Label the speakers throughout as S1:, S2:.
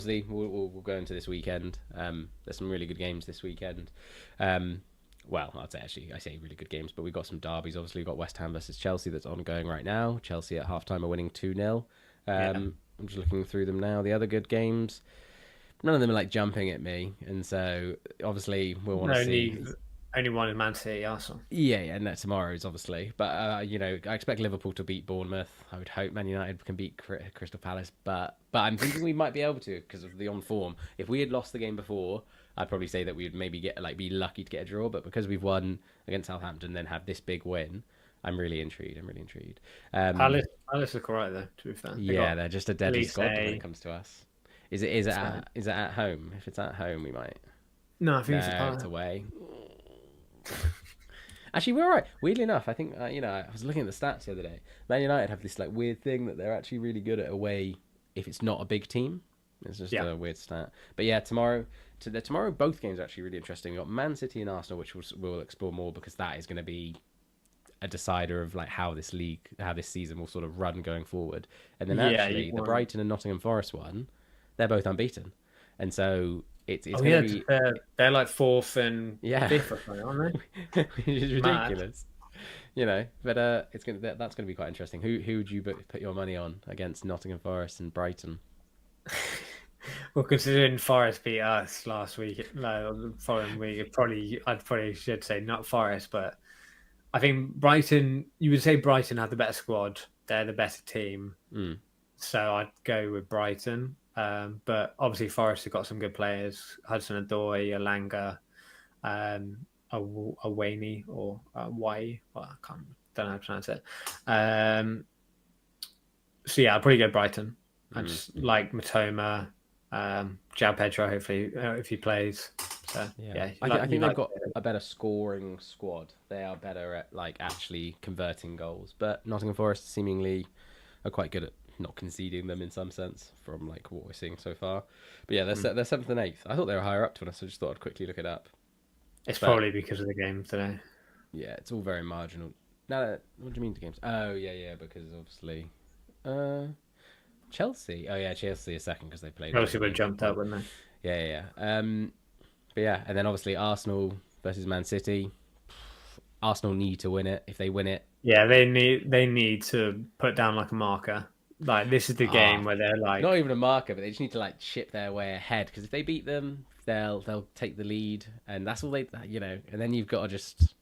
S1: obviously we'll go into this weekend. There's some really good games this weekend. Well, I say really good games, but we've got some derbies. Obviously, we've got West Ham versus Chelsea that's ongoing right now. Chelsea at halftime are winning 2-0.
S2: Yeah.
S1: I'm just looking through them now. The other good games, none of them are like jumping at me, and so obviously we'll want to see.
S2: Only one is Man City, Arsenal.
S1: Yeah, and that tomorrow's obviously. But I expect Liverpool to beat Bournemouth. I would hope Man United can beat Crystal Palace, but I'm thinking we might be able to because of the on form. If we had lost the game before, I'd probably say that we'd maybe be lucky to get a draw. But because we've won against Southampton, then have this big win, I'm really intrigued. I'm really intrigued.
S2: Palace look alright though. To be fair,
S1: Yeah, they're just a deadly
S2: least
S1: squad when it comes to us. Is it at home? If it's at home, we might.
S2: No, I think it's
S1: No, it's away. Actually, we're all right. Weirdly enough, I think I was looking at the stats the other day. Man United have this like weird thing that they're actually really good at away if it's not a big team. It's just a weird stat. But yeah, tomorrow both games are actually really interesting. We've got Man City and Arsenal, which we'll explore more because that is going to be a decider of like how this season will sort of run going forward. And then actually the Brighton and Nottingham Forest one, they're both unbeaten, and so it's going to be
S2: they're like fourth and fifth, aren't
S1: they? Which is ridiculous, But that's going to be quite interesting. Who would you put your money on against Nottingham Forest and Brighton?
S2: Well, considering Forest beat us last week, the following week, I'd probably should say not Forest, but I think Brighton. You would say Brighton have the better squad. They're the better team, so I'd go with Brighton. But obviously Forest have got some good players: Hudson-Odoi, Alanga, Awani or Wai. Well, don't know how to pronounce it. So yeah, I'll probably go Brighton. I just like Matoma, João Pedro. Hopefully, if he plays. So yeah,
S1: I think they've got a better scoring squad. They are better at like actually converting goals. But Nottingham Forest seemingly are quite good at not conceding them in some sense from like what we're seeing so far. But yeah, they're 7th and 8th. I thought they were higher up to us, so I just thought I'd quickly look it up.
S2: It's probably because of the game today.
S1: Yeah, it's all very marginal. No, what do you mean the games? Oh yeah, because obviously Chelsea. Oh yeah, Chelsea is second because they played.
S2: Chelsea would have jumped up, wouldn't they?
S1: Yeah. But yeah, and then obviously Arsenal versus Man City. Arsenal need to win it. If they win it,
S2: yeah, they need to put down like a marker. Like this is the game where they're like
S1: not even a marker, but they just need to like chip their way ahead because if they beat them, they'll take the lead, and that's all they And then you've got to just.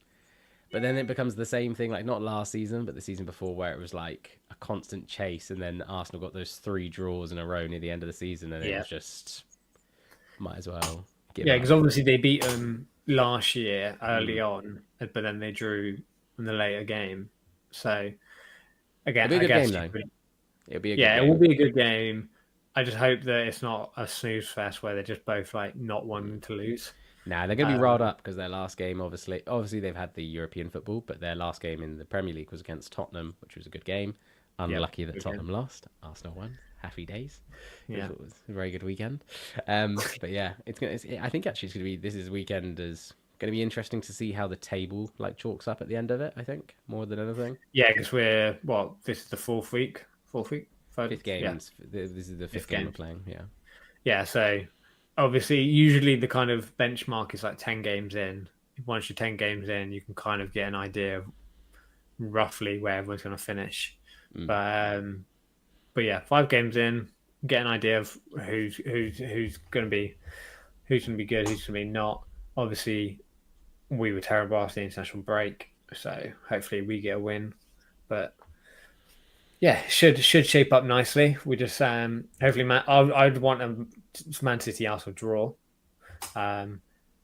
S1: But then it becomes the same thing, like not last season, but the season before, where it was like a constant chase, and then Arsenal got those 3 draws in a row near the end of the season, and it was just might as well.
S2: Because obviously they beat them last year early on, but then they drew in the later game. So again,
S1: it'll be a good game, though. It'll be a good game.
S2: It will be a good game. I just hope that it's not a snooze fest where they're just both like not wanting to lose.
S1: Nah, they're going to be riled up because their last game, obviously they've had the European football, but their last game in the Premier League was against Tottenham, which was a good game. Unlucky that Tottenham lost. Arsenal won. Happy days. Yeah, it was a very good weekend. But yeah, I think actually it's going to be this weekend is going to be interesting to see how the table like chalks up at the end of it. I think more than anything.
S2: Yeah, because this is the fourth week,
S1: fifth game. Yeah. This is the fifth game we're playing. Yeah.
S2: Yeah. So obviously, usually the kind of benchmark is like 10 games in. Once you're 10 games in, you can kind of get an idea of roughly where everyone's going to finish. But yeah, 5 games in, get an idea of who's going to be good, who's going to be not. Obviously, we were terrible after the international break, so hopefully we get a win. But yeah, should shape up nicely. We just hopefully I'd want a Man City Arsenal draw,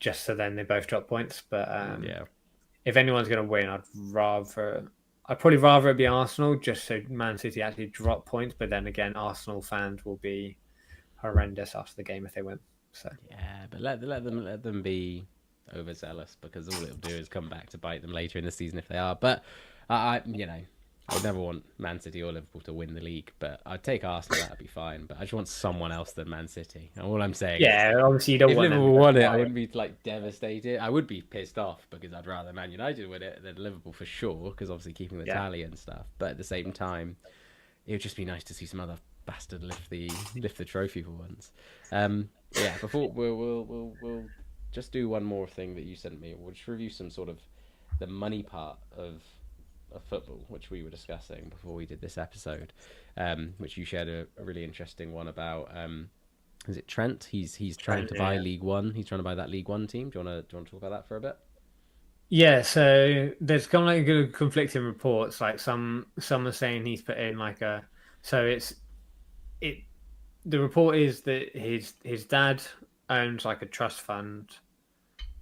S2: just so then they both drop points. But if anyone's going to win, I'd probably rather it be Arsenal, just so Man City actually drop points. But then again, Arsenal fans will be horrendous after the game if they win. So
S1: yeah, but let them be overzealous because all it'll do is come back to bite them later in the season if they are. But I would never want Man City or Liverpool to win the league, but I'd take Arsenal. That'd be fine. But I just want someone else than Man City. And all I'm saying,
S2: obviously you don't
S1: if
S2: want
S1: Liverpool won it, I wouldn't be like devastated. I would be pissed off because I'd rather Man United win it than Liverpool for sure, because obviously keeping the tally and stuff. But at the same time, it would just be nice to see some other bastard lift the trophy for once. Yeah, before we'll just do one more thing that you sent me. We'll just review some sort of the money part of football, which we were discussing before we did this episode, which you shared a really interesting one about. Is it Trent? He's trying to buy League One. He's trying to buy that League One team. Do you want to talk about that for a bit?
S2: Yeah, so there's kind of like good conflicting reports. Like some are saying he's put in like a so it the report is that his dad owns like a trust fund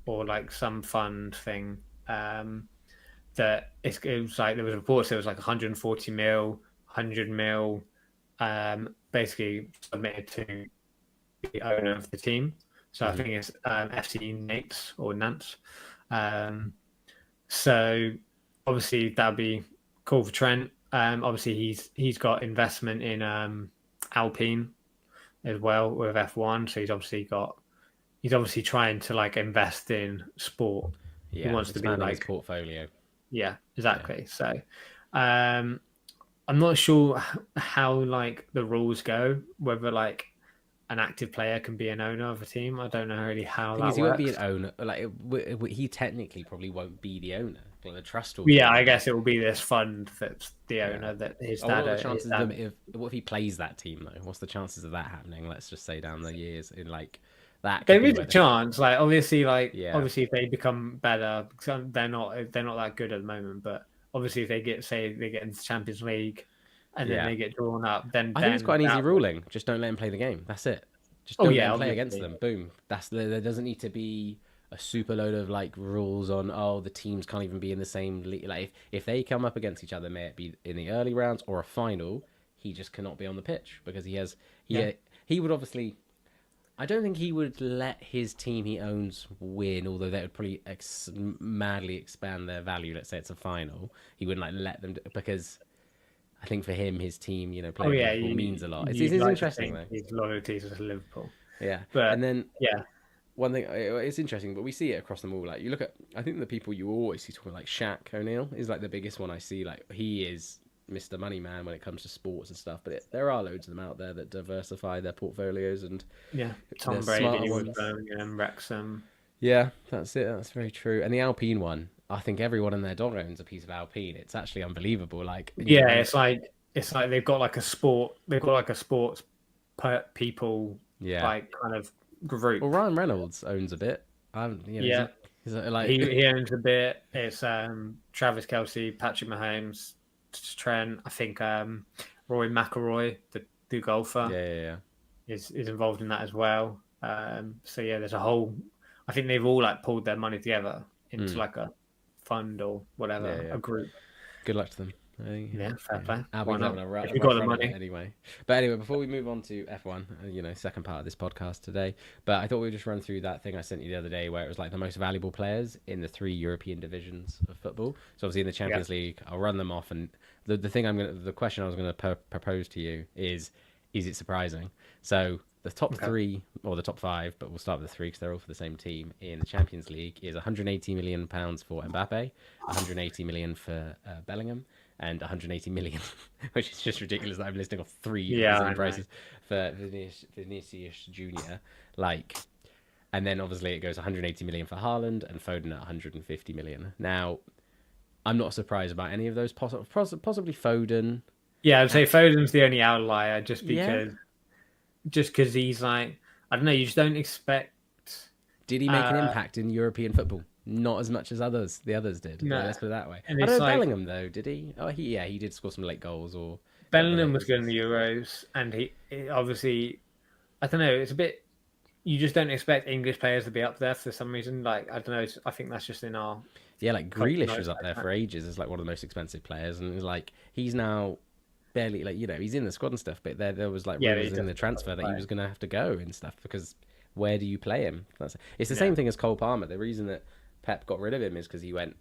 S2: or like some fund thing. That it was like there was reports it was like 140 mil, 100 mil, basically submitted to the owner of the team. So I think it's FC Nantes or Nantes. So obviously that'd be cool for Trent. Obviously he's got investment in Alpine as well with F1. So he's obviously trying to like invest in sport.
S1: Yeah,
S2: he wants to be like
S1: his portfolio.
S2: Yeah, exactly. Yeah. So I'm not sure how like the rules go, whether like an active player can be an owner of a team. I don't know really how that works.
S1: He won't be an owner. Like he technically probably won't be the owner. But the trust will.
S2: Yeah, I guess it will be this fund that's the owner that his dad.
S1: What are the chances what if he plays that team though? What's the chances of that happening? Let's just say down the years in like that.
S2: There is a chance. Like obviously, obviously if they become better, they're not that good at the moment. But obviously if they get into the Champions League. And then they get drawn up. Then
S1: I think it's quite an easy ruling. Just don't let them play the game. That's it. Just don't let them play against them. Boom. There doesn't need to be a super load of like rules on. The teams can't even be in the same league. Like if they come up against each other, may it be in the early rounds or a final, he just cannot be on the pitch because he would obviously. I don't think he would let his team he owns win, although that would probably madly expand their value. Let's say it's a final. He wouldn't like let them because. I think for him, his team, playing Liverpool means a lot. It's interesting though.
S2: His loyalty to Liverpool.
S1: Yeah, and then one thing it's interesting, but we see it across them all. Like you look at, I think the people you always see talking like Shaq O'Neal is like the biggest one I see. Like he is Mr. Money Man when it comes to sports and stuff. But there are loads of them out there that diversify their portfolios and
S2: Tom Brady with Birmingham, Wrexham.
S1: Yeah, that's it. That's very true. And the Alpine one. I think everyone in their dog owns a piece of Alpine. It's actually unbelievable. Like
S2: it's like they've got like a sport. They've got like a sports people like kind of group.
S1: Well, Ryan Reynolds owns a bit. He's like
S2: he owns a bit. It's Travis Kelce, Patrick Mahomes, Trent. I think Roy McIlroy, the golfer, is involved in that as well. So there's a whole. I think they've all like pulled their money together into like a fund or whatever, a group.
S1: Good luck to them. I think.
S2: Fair play.
S1: Why not? If you got the money anyway. But anyway, before we move on to F1, second part of this podcast today. But I thought we'd just run through that thing I sent you the other day, where it was like the most valuable players in the 3 European divisions of football. So obviously in the Champions League, I'll run them off, and the question I was going to propose to you is it surprising? So the top 3 or the top 5, but we'll start with the 3 because they're all for the same team in the Champions League is £180 million for Mbappe, 180 million for Bellingham, and 180 million, which is just ridiculous that I'm listing off 3 prices for Vinicius Junior. And then obviously it goes 180 million for Haaland and Foden at 150 million. Now, I'm not surprised about any of those. Possibly Foden.
S2: Yeah, I'd say Foden's the only outlier, just because he's like, I don't know, you just don't expect.
S1: Did he make an impact in European football? Not as much as the others did. No. Let's put it that way. And I don't know Bellingham though, did he? Oh, he did score some late goals. Or
S2: Bellingham was good in the Euros, and he obviously, I don't know, it's a bit. You just don't expect English players to be up there for some reason. Like I don't know, I think that's just in our.
S1: Yeah, like Grealish was up there for ages as like one of the most expensive players, and it's like he's now. Barely, he's in the squad and stuff, but there was like rumors in the transfer that he was going to have to go and stuff because where do you play him? It's the same thing as Cole Palmer. The reason that Pep got rid of him is because he went,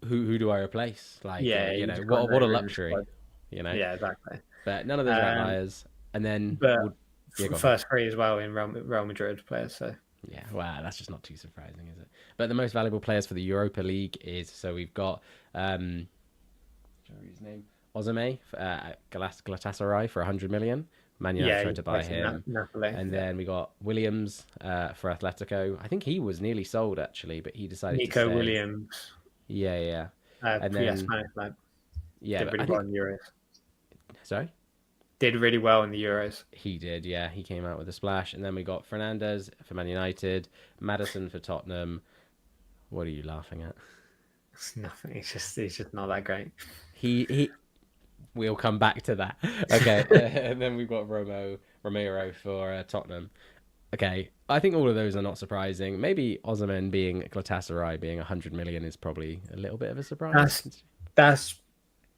S1: who do I replace? Like, what a luxury,
S2: Yeah, exactly.
S1: But none of those outliers. And then
S2: first 3 as well in Real Madrid players. So
S1: yeah, wow, that's just not too surprising, is it? But the most valuable players for the Europa League is we've got his name. Ozame at Galatasaray for 100 million. Man United
S2: Yeah,
S1: tried
S2: he
S1: to buy
S2: plays in
S1: him.
S2: Napoli.
S1: And
S2: Yeah.
S1: then we got Williams for Atletico. I think he was nearly sold actually, but he decided to
S2: Nico
S1: stay.
S2: Williams,
S1: Yeah, yeah. And
S2: yeah,
S1: then
S2: Spanish lad,
S1: yeah,
S2: did
S1: but
S2: really
S1: I
S2: well
S1: think
S2: in the Euros.
S1: sorry.
S2: Did really well in the Euros.
S1: He did, yeah. He came out with a splash. And then we got Fernandez for Man United, Madison for Tottenham. What are you laughing at?
S2: It's nothing. He's just not that great.
S1: He we'll come back to that. Okay. And then we've got Romero for Tottenham. Okay. I think all of those are not surprising. Maybe Osimhen being Galatasaray being 100 million is probably a little bit of a surprise.
S2: That's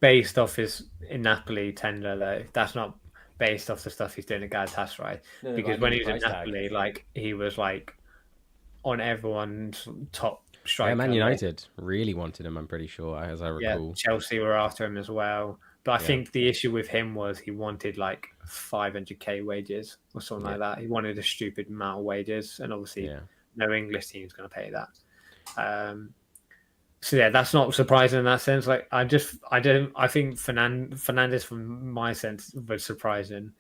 S2: based off his in Napoli tender though. That's not based off the stuff he's doing at Galatasaray.
S1: No,
S2: Because
S1: I
S2: when
S1: mean
S2: he was in
S1: price tag.
S2: Napoli, like he was like on everyone's top
S1: Yeah,
S2: striker
S1: Man
S2: list.
S1: United really wanted him, I'm pretty sure, as I
S2: Yeah,
S1: recall.
S2: Chelsea were after him as well. But I
S1: Yeah.
S2: think the issue with him was he wanted like 500k wages or something
S1: Yeah.
S2: like that. He wanted a stupid amount of wages, and obviously
S1: Yeah.
S2: no English team is going to pay that. So yeah, that's not surprising in that sense. Like I think Fernandez from my sense was surprising,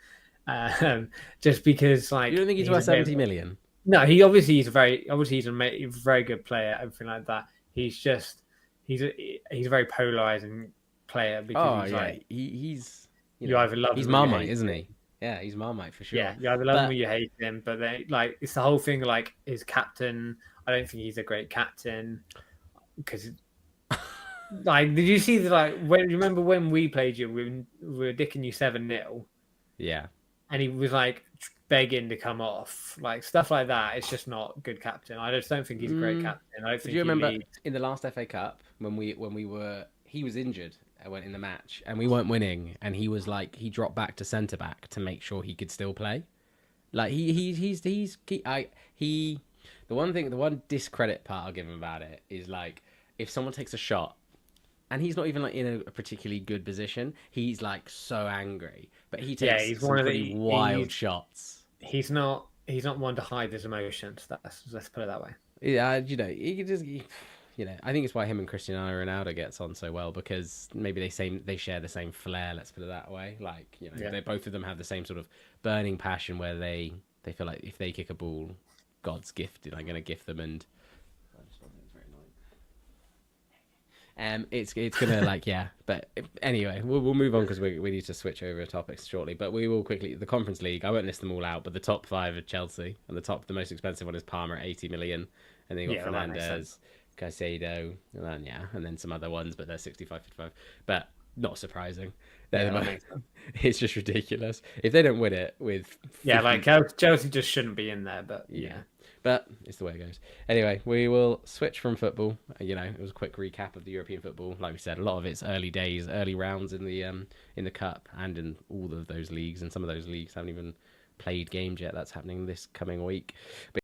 S2: just because like
S1: You don't think he's worth 70 million?
S2: no, he obviously he's a very good player, everything like that. He's a very polarizing player because
S1: Oh
S2: he's
S1: yeah,
S2: like
S1: he's
S2: you either love
S1: he's
S2: him or you
S1: Marmite,
S2: hate
S1: isn't
S2: him.
S1: he? Yeah, he's Marmite for sure.
S2: Yeah, you either love him or
S1: But
S2: you hate him. But they like it's the whole thing. Like his captain, I don't think he's a great captain because like did you see the like when remember when we played you we were dicking you 7-0
S1: yeah,
S2: and he was like begging to come off like stuff like that. It's just not good captain. I just don't think he's a great captain. I don't
S1: do
S2: think
S1: you
S2: he
S1: remember
S2: leads.
S1: in the last FA Cup when we were he was injured. I went in the match and we weren't winning, and he was like he dropped back to centre back to make sure he could still play. Like he the one discredit part I'll give him about it is like if someone takes a shot and he's not even like in a particularly good position, he's like so angry, but he
S2: Yeah,
S1: takes
S2: he's
S1: some
S2: one of
S1: pretty
S2: the
S1: wild shots.
S2: he's not one to hide his emotions. Let's put it that way.
S1: Yeah, he could just I think it's why him and Cristiano Ronaldo gets on so well, because maybe they share the same flair. Let's put it that way. Like
S2: Yeah.
S1: they both of them have the same sort of burning passion where they feel like if they kick a ball, God's gifted. I'm going to gift them, and it's gonna like yeah. But anyway, we'll move on because we need to switch over topics shortly. But we will quickly the Conference League. I won't list them all out, but the top five are Chelsea, and the most expensive one is Parma at 80 million, and then you got
S2: Yeah, well, that makes
S1: Fernandez, Caicedo, and then some other ones, but they're 65, 55. But not surprising.
S2: Yeah, that makes sense.
S1: It's just ridiculous if they don't win it with 50...
S2: Yeah, like Chelsea just shouldn't be in there, but
S1: yeah. But it's the way it goes. Anyway, we will switch from football. It was a quick recap of the European football. Like we said, a lot of it's early days, early rounds in the cup and in all of those leagues. And some of those leagues haven't even played games yet. That's happening this coming week. But